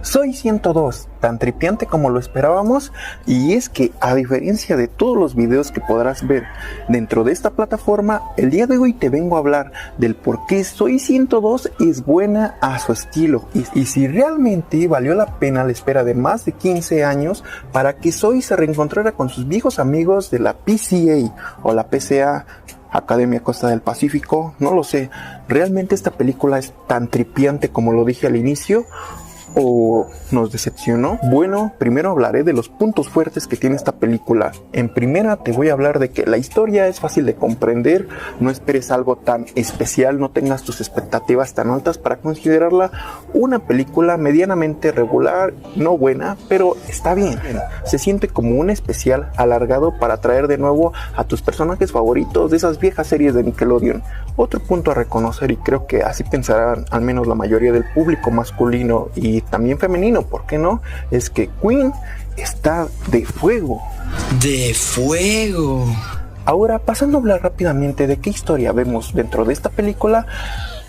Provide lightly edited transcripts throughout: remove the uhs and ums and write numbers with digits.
Soy 102, tan tripiante como lo esperábamos, y es que a diferencia de todos los videos que podrás ver dentro de esta plataforma, el día de hoy te vengo a hablar del por qué Soy 102 es buena a su estilo y si realmente valió la pena la espera de más de 15 años para que Zoe se reencontrara con sus viejos amigos de la PCA o la PCA, Academia Costa del Pacífico. No lo sé, realmente esta película es tan tripiante como lo dije al inicio, ¿o nos decepcionó? Bueno, primero hablaré de los puntos fuertes que tiene esta película. En primera te voy a hablar de que la historia es fácil de comprender, no esperes algo tan especial, no tengas tus expectativas tan altas para considerarla una película medianamente regular, no buena, pero está bien. Se siente como un especial alargado para traer de nuevo a tus personajes favoritos de esas viejas series de Nickelodeon. Otro punto a reconocer, y creo que así pensarán al menos la mayoría del público masculino y también femenino, ¿por qué no? Es que Queen está de fuego. ¡De fuego! Ahora, pasando a hablar rápidamente de qué historia vemos dentro de esta película.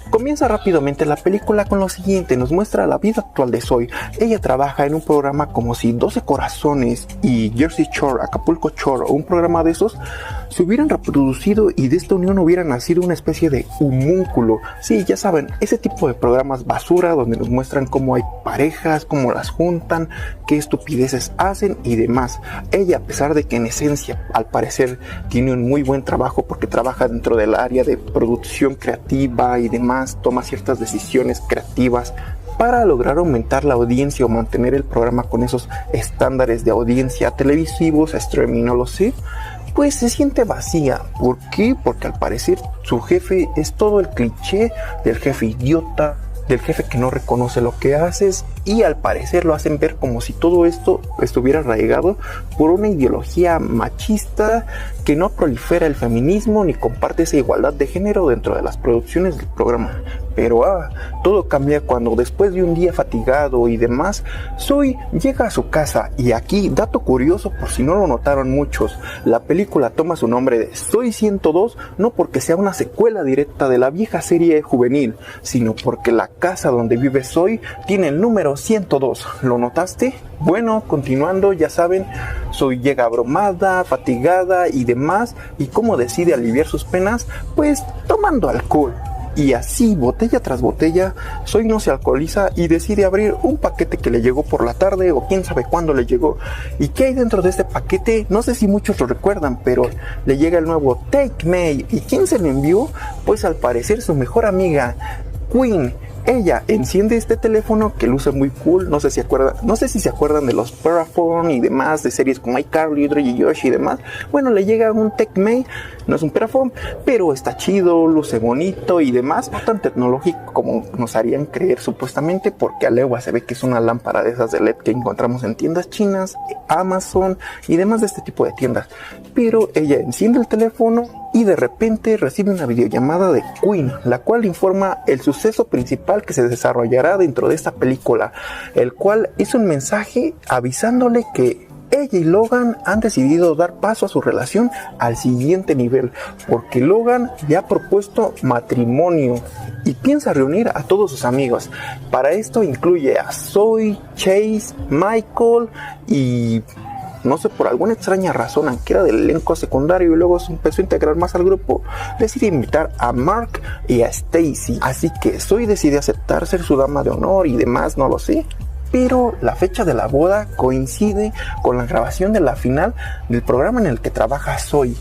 Comienza rápidamente la película con lo siguiente, nos muestra la vida actual de Zoe. Ella trabaja en un programa como si 12 Corazones y Jersey Shore, Acapulco Shore o un programa de esos se hubieran reproducido y de esta unión hubiera nacido una especie de homúnculo. Sí, ya saben, ese tipo de programas basura donde nos muestran cómo hay parejas, cómo las juntan, qué estupideces hacen y demás. Ella, a pesar de que en esencia al parecer tiene un muy buen trabajo porque trabaja dentro del área de producción creativa y demás, toma ciertas decisiones creativas para lograr aumentar la audiencia o mantener el programa con esos estándares de audiencia televisivos, streaming, no lo sé, pues se siente vacía. ¿Por qué? Porque al parecer su jefe es todo el cliché del jefe idiota, del jefe que no reconoce lo que haces, y al parecer lo hacen ver como si todo esto estuviera arraigado por una ideología machista que no prolifera el feminismo ni comparte esa igualdad de género dentro de las producciones del programa. Pero todo cambia cuando después de un día fatigado y demás, Zoe llega a su casa y aquí, dato curioso por si no lo notaron muchos, la película toma su nombre de Soy 102 no porque sea una secuela directa de la vieja serie juvenil, sino porque la casa donde vive Zoe tiene el número 102. ¿Lo notaste? Bueno, continuando, ya saben, Zoe llega abrumada, fatigada y demás, y ¿cómo decide aliviar sus penas? Pues tomando alcohol. Y así, botella tras botella, Zoe no se alcoholiza y decide abrir un paquete que le llegó por la tarde o quién sabe cuándo le llegó. ¿Y qué hay dentro de este paquete? No sé si muchos lo recuerdan, pero le llega el nuevo Take Me. ¿Y quién se lo envió? Pues al parecer su mejor amiga, Queen. Ella enciende este teléfono que luce muy cool, no sé si se acuerdan de los Paraphone y demás, de series como iCarly, Drake y Josh y demás. Bueno, le llega un Tecme, no es un Paraphone, pero está chido, luce bonito y demás, no tan tecnológico como nos harían creer supuestamente, porque a legua se ve que es una lámpara de esas de LED que encontramos en tiendas chinas, Amazon y demás de este tipo de tiendas. Pero ella enciende el teléfono y de repente recibe una videollamada de Queen, la cual informa el suceso principal que se desarrollará dentro de esta película, el cual es un mensaje avisándole que ella y Logan han decidido dar paso a su relación al siguiente nivel, porque Logan le ha propuesto matrimonio y piensa reunir a todos sus amigos. Para esto incluye a Zoe, Chase, Michael y no sé, por alguna extraña razón, aunque era del elenco secundario y luego se empezó a integrar más al grupo, decide invitar a Mark y a Stacy. Así que Zoe decide aceptar ser su dama de honor y demás, no lo sé. Pero la fecha de la boda coincide con la grabación de la final del programa en el que trabaja Zoe.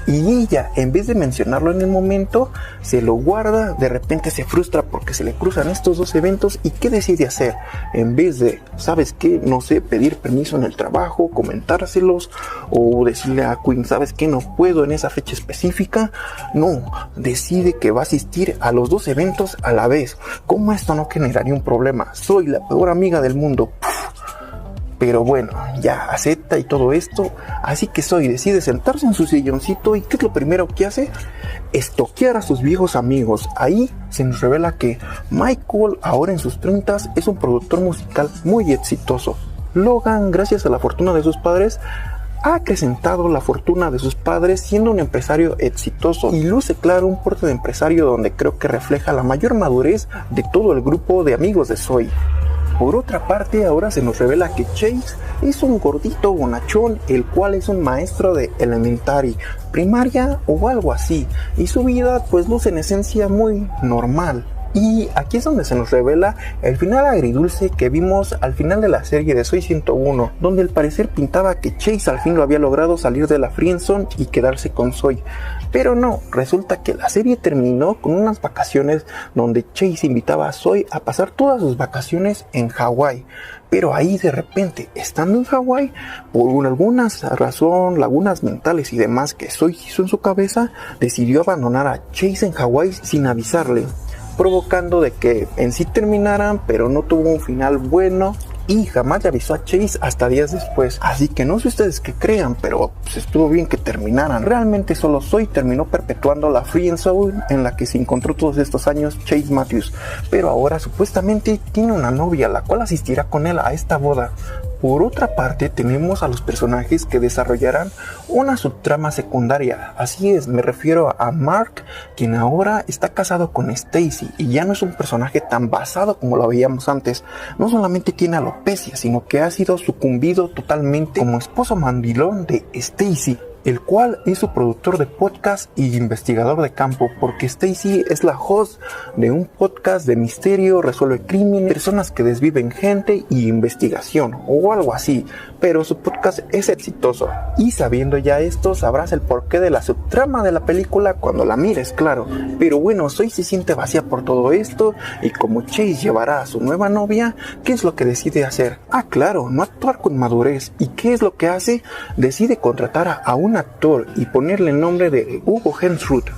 Y ella, en vez de mencionarlo en el momento, se lo guarda, de repente se frustra porque se le cruzan estos dos eventos. ¿Y qué decide hacer? En vez de, ¿sabes qué? No sé, pedir permiso en el trabajo, comentárselos, o decirle a Queen, ¿sabes qué? No puedo en esa fecha específica. No, decide que va a asistir a los dos eventos a la vez. ¿Cómo esto no generaría un problema? Soy la peor amiga del mundo. Pero bueno, ya acepta y todo esto. Así que Zoe decide sentarse en su silloncito. ¿Y qué es lo primero que hace? Estoquear a sus viejos amigos. Ahí se nos revela que Michael, ahora en sus 30s, es un productor musical muy exitoso. Logan, gracias a la fortuna de sus padres, ha acrecentado la fortuna de sus padres siendo un empresario exitoso y luce claro un porte de empresario donde creo que refleja la mayor madurez de todo el grupo de amigos de Zoe. Por otra parte, ahora se nos revela que Chase es un gordito bonachón, el cual es un maestro de elementary, primaria o algo así, y su vida pues luce en esencia muy normal. Y aquí es donde se nos revela el final agridulce que vimos al final de la serie de Soy 101, donde al parecer pintaba que Chase al fin lo había logrado salir de la friendzone y quedarse con Soy. Pero no, resulta que la serie terminó con unas vacaciones donde Chase invitaba a Soy a pasar todas sus vacaciones en Hawái. Pero ahí de repente, estando en Hawái, por alguna razón, lagunas mentales y demás que Soy hizo en su cabeza, decidió abandonar a Chase en Hawái sin avisarle, provocando de que en sí terminaran, pero no tuvo un final bueno y jamás le avisó a Chase hasta días después. Así que no sé ustedes qué crean, pero pues estuvo bien que terminaran. Realmente solo Soy terminó perpetuando la friendzone en la que se encontró todos estos años Chase Matthews, pero ahora supuestamente tiene una novia la cual asistirá con él a esta boda. Por otra parte, tenemos a los personajes que desarrollarán una subtrama secundaria. Así es, me refiero a Mark, quien ahora está casado con Stacy y ya no es un personaje tan basado como lo veíamos antes. No solamente tiene alopecia, sino que ha sido sucumbido totalmente como esposo mandilón de Stacy, el cual es su productor de podcast y investigador de campo, porque Stacy es la host de un podcast de misterio, resuelve crímenes, personas que desviven gente y investigación o algo así, pero su podcast es exitoso. Y sabiendo ya esto, sabrás el porqué de la subtrama de la película cuando la mires, claro. Pero bueno, Soy se siente vacía por todo esto, y como Chase llevará a su nueva novia, ¿qué es lo que decide hacer? Ah, claro, no actuar con madurez. ¿Y qué es lo que hace? Decide contratar a un actor y ponerle el nombre de Hugo Hemsworth,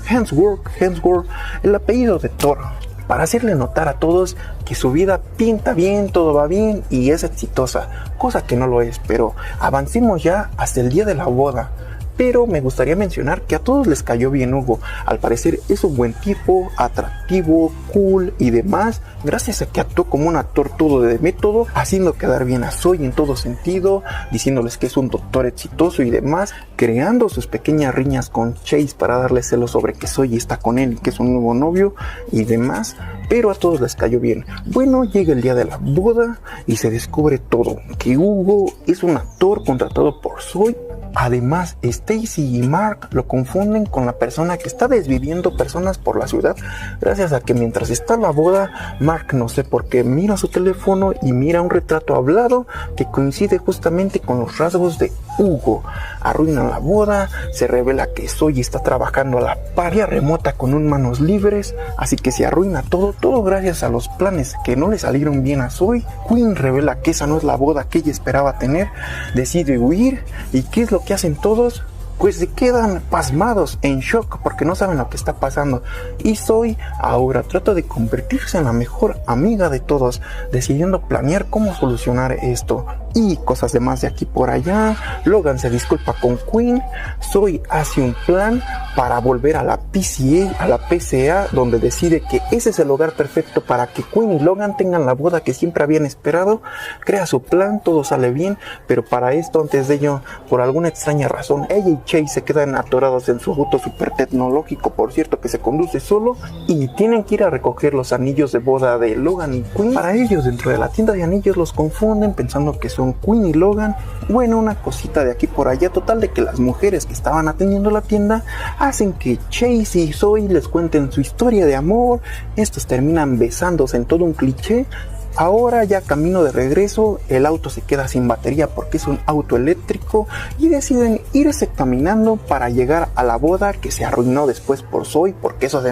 el apellido de Thor, para hacerle notar a todos que su vida pinta bien, todo va bien y es exitosa, cosa que no lo es. Pero avancemos ya hasta el día de la boda. Pero me gustaría mencionar que a todos les cayó bien Hugo. Al parecer es un buen tipo, atractivo, cool y demás, gracias a que actuó como un actor todo de método, haciendo quedar bien a Soy en todo sentido, diciéndoles que es un doctor exitoso y demás, creando sus pequeñas riñas con Chase para darle celos sobre que Soy está con él y que es un nuevo novio y demás. Pero a todos les cayó bien. Bueno, llega el día de la boda y se descubre todo, que Hugo es un actor contratado por Soy. Además, Stacy y Mark lo confunden con la persona que está desviviendo personas por la ciudad, gracias a que mientras está la boda, Mark no sé por qué mira su teléfono y mira un retrato hablado que coincide justamente con los rasgos de Hugo. Arruinan la boda, se revela que Soy está trabajando a la par vía remota con un manos libres, así que se arruina todo gracias a los planes que no le salieron bien a Soy. Quinn revela que esa no es la boda que ella esperaba tener, decide huir. ¿Y qué es lo que hacen todos? Pues se quedan pasmados, en shock, porque no saben lo que está pasando. Y Soy ahora trata de convertirse en la mejor amiga de todos, decidiendo planear cómo solucionar esto. Y cosas demás de aquí por allá. Logan se disculpa con Quinn. Soy hace un plan para volver a la PCA, donde decide que ese es el lugar perfecto para que Quinn y Logan tengan la boda que siempre habían esperado. Crea su plan, todo sale bien, pero para esto, antes de ello, por alguna extraña razón, ella y Chase se quedan atorados en su auto super tecnológico, por cierto, que se conduce solo, y tienen que ir a recoger los anillos de boda de Logan y Quinn. Para ellos, dentro de la tienda de anillos, los confunden pensando que son Quinn y Logan. Bueno, una cosita de aquí por allá, total de que las mujeres que estaban atendiendo la tienda hacen que Chase y Soy les cuenten su historia de amor. Estos terminan besándose en todo un cliché. Ahora ya camino de regreso, el auto se queda sin batería porque es un auto eléctrico y deciden irse caminando para llegar a la boda que se arruinó después por Soy, porque eso se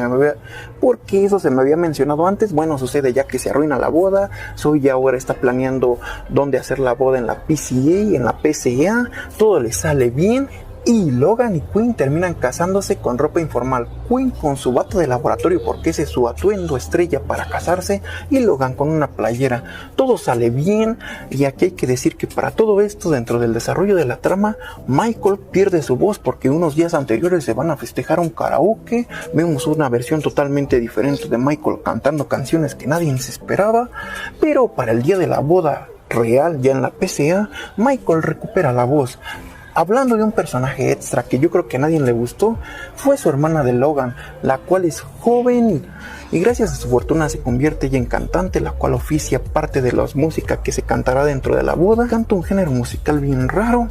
me había mencionado antes. Bueno, sucede ya que se arruina la boda. Soy ya ahora está planeando dónde hacer la boda en la PCA, en la PCA, todo le sale bien. Y Logan y Quinn terminan casándose con ropa informal. Quinn con su bata de laboratorio porque ese es su atuendo estrella para casarse, y Logan con una playera. Todo sale bien, y aquí hay que decir que para todo esto, dentro del desarrollo de la trama, Michael pierde su voz porque unos días anteriores se van a festejar un karaoke. Vemos una versión totalmente diferente de Michael cantando canciones que nadie se esperaba, pero para el día de la boda real, ya en la PCA, Michael recupera la voz. Hablando de un personaje extra que yo creo que a nadie le gustó, fue su hermana de Logan, la cual es joven y gracias a su fortuna se convierte ella en cantante, la cual oficia parte de la música que se cantará dentro de la boda. Canta un género musical bien raro.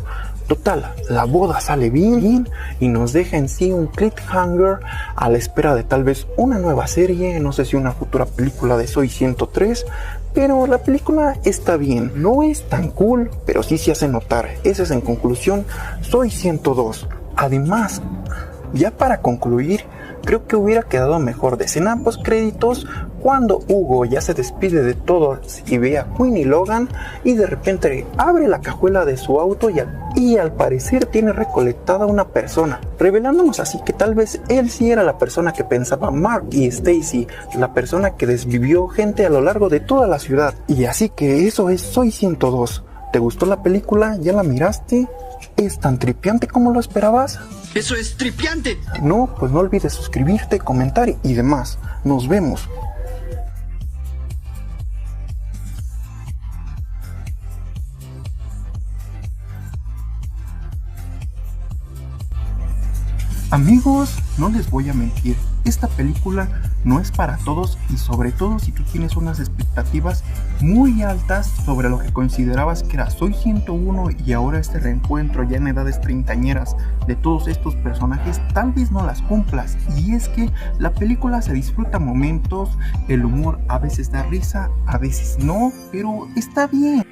Total, la boda sale bien y nos deja en sí un cliffhanger a la espera de tal vez una nueva serie, no sé si una futura película de Soy 103, pero la película está bien, no es tan cool, pero sí se hace notar. Esa es en conclusión Soy 102. Además, ya para concluir, creo que hubiera quedado mejor de escena post créditos cuando Hugo ya se despide de todos y ve a Quinn y Logan y de repente abre la cajuela de su auto y al parecer tiene recolectada una persona, revelándonos así que tal vez él sí era la persona que pensaba Mark y Stacy, la persona que desvivió gente a lo largo de toda la ciudad. Y así que eso es Soy 102. ¿Te gustó la película? ¿Ya la miraste? ¿Es tan tripiante como lo esperabas? ¡Eso es tripiante! No, pues no olvides suscribirte, comentar y demás. Nos vemos. Amigos, no les voy a mentir, esta película no es para todos y sobre todo si tú tienes unas expectativas muy altas sobre lo que considerabas que era Soy 101 y ahora este reencuentro ya en edades treintañeras de todos estos personajes, tal vez no las cumplas. Y es que la película se disfruta momentos, el humor a veces da risa, a veces no, pero está bien.